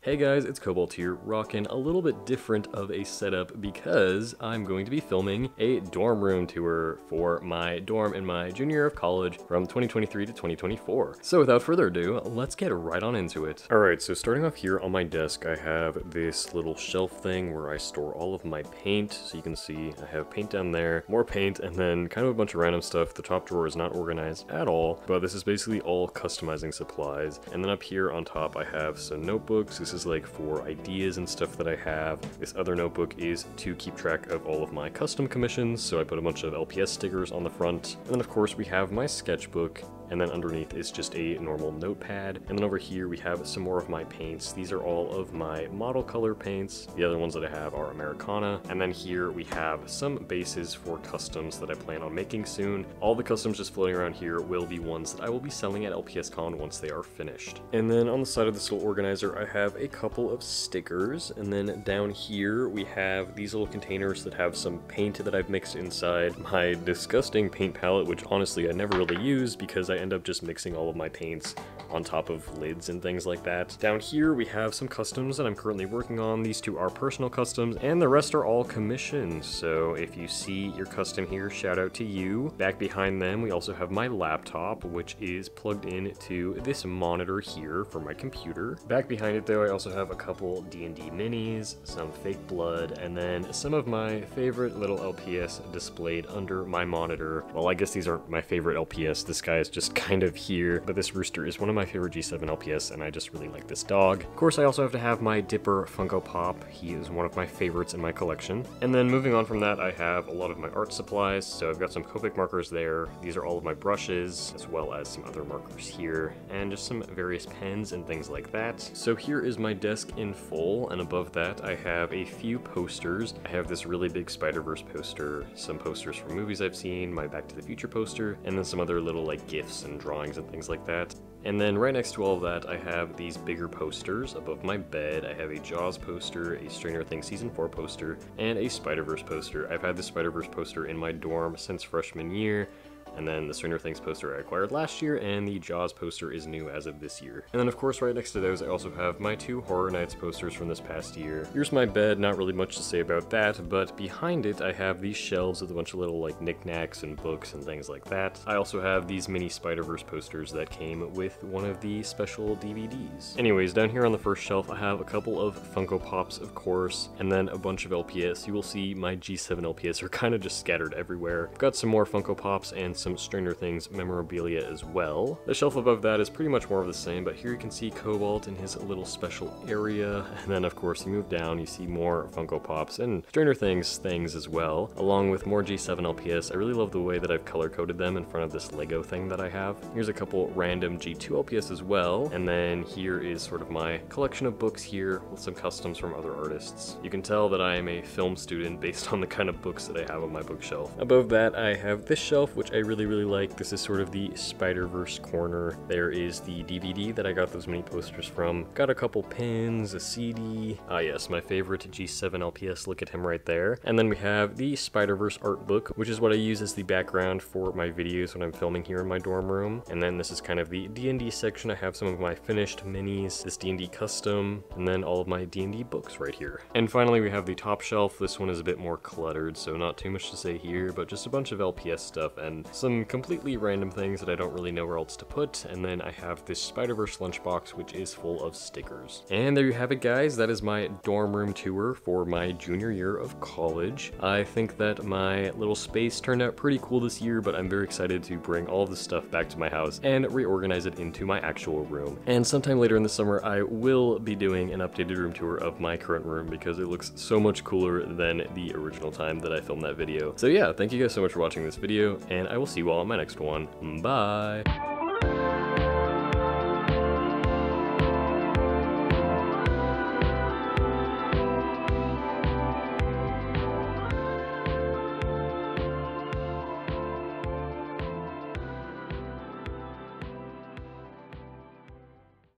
Hey guys, it's Cobalt here, rocking a little bit different of a setup because I'm going to be filming a dorm room tour for my dorm in my junior year of college from 2023 to 2024. So without further ado, let's get right on into it. Alright, so starting off here on my desk, I have this little shelf thing where I store all of my paint. So you can see I have paint down there, more paint, and then kind of a bunch of random stuff. The top drawer is not organized at all, but this is basically all customizing supplies. And then up here on top, I have some notebooks. This is like for ideas and stuff that I have. This other notebook is to keep track of all of my custom commissions, so I put a bunch of LPS stickers on the front. And then of course we have my sketchbook, and then underneath is just a normal notepad. And then over here we have some more of my paints. These are all of my model color paints. The other ones that I have are Americana. And then here we have some bases for customs that I plan on making soon. All the customs just floating around here will be ones that I will be selling at LPSCon once they are finished. And then on the side of this little organizer, I have a couple of stickers. And then down here we have these little containers that have some paint that I've mixed inside my disgusting paint palette, which honestly I never really use because I end up just mixing all of my paints on top of lids and things like that. Down here we have some customs that I'm currently working on. These two are personal customs and the rest are all commissions. So if you see your custom here, shout out to you. Back behind them we also have my laptop, which is plugged into this monitor here for my computer. Back behind it though, I also have a couple D&D minis, some fake blood, and then some of my favorite little LPS displayed under my monitor. Well, I guess these aren't my favorite LPS. This guy is just kind of here, but this rooster is one of my favorite G7 LPS, and I just really like this dog. Of course, I also have to have my Dipper Funko Pop. He is one of my favorites in my collection. And then moving on from that, I have a lot of my art supplies. So I've got some Copic markers there. These are all of my brushes, as well as some other markers here, and just some various pens and things like that. So here is my desk in full, and above that, I have a few posters. I have this really big Spider-Verse poster, some posters from movies I've seen, my Back to the Future poster, and then some other little like GIFs and drawings and things like that. And then right next to all of that, I have these bigger posters. Above my bed, I have a Jaws poster, a Stranger Things Season 4 poster, and a Spider-Verse poster. I've had the Spider-Verse poster in my dorm since freshman year. And then the Stranger Things poster I acquired last year, and the Jaws poster is new as of this year. And then of course right next to those I also have my two Horror Nights posters from this past year. Here's my bed, not really much to say about that, but behind it I have these shelves with a bunch of little like knickknacks and books and things like that. I also have these mini Spider-Verse posters that came with one of the special DVDs. Anyways, down here on the first shelf I have a couple of Funko Pops, of course, and then a bunch of LPS. You will see my G7 LPS are kind of just scattered everywhere. I've got some more Funko Pops and some Stranger Things memorabilia as well. The shelf above that is pretty much more of the same, but here you can see Cobalt in his little special area, and then of course you move down, you see more Funko Pops and Stranger Things things as well, along with more G7 LPS. I really love the way that I've color-coded them in front of this Lego thing that I have. Here's a couple random G2 LPS as well, and then here is sort of my collection of books here with some customs from other artists. You can tell that I am a film student based on the kind of books that I have on my bookshelf. Above that I have this shelf, which I really like. This is sort of the Spider-Verse corner. There is the DVD that I got those mini posters from. Got a couple pins, a CD. Ah yes, my favorite G7 LPS, look at him right there. And then we have the Spider-Verse art book, which is what I use as the background for my videos when I'm filming here in my dorm room. And then this is kind of the D&D section. I have some of my finished minis, this D&D custom, and then all of my D&D books right here. And finally we have the top shelf. This one is a bit more cluttered, so not too much to say here, but just a bunch of LPS stuff and some completely random things that I don't really know where else to put. And then I have this Spider-Verse lunchbox, which is full of stickers. And there you have it, guys. That is my dorm room tour for my junior year of college. I think that my little space turned out pretty cool this year, but I'm very excited to bring all of this stuff back to my house and reorganize it into my actual room. And sometime later in the summer, I will be doing an updated room tour of my current room because it looks so much cooler than the original time that I filmed that video. So yeah, thank you guys so much for watching this video, and I will see you all in my next one. Bye!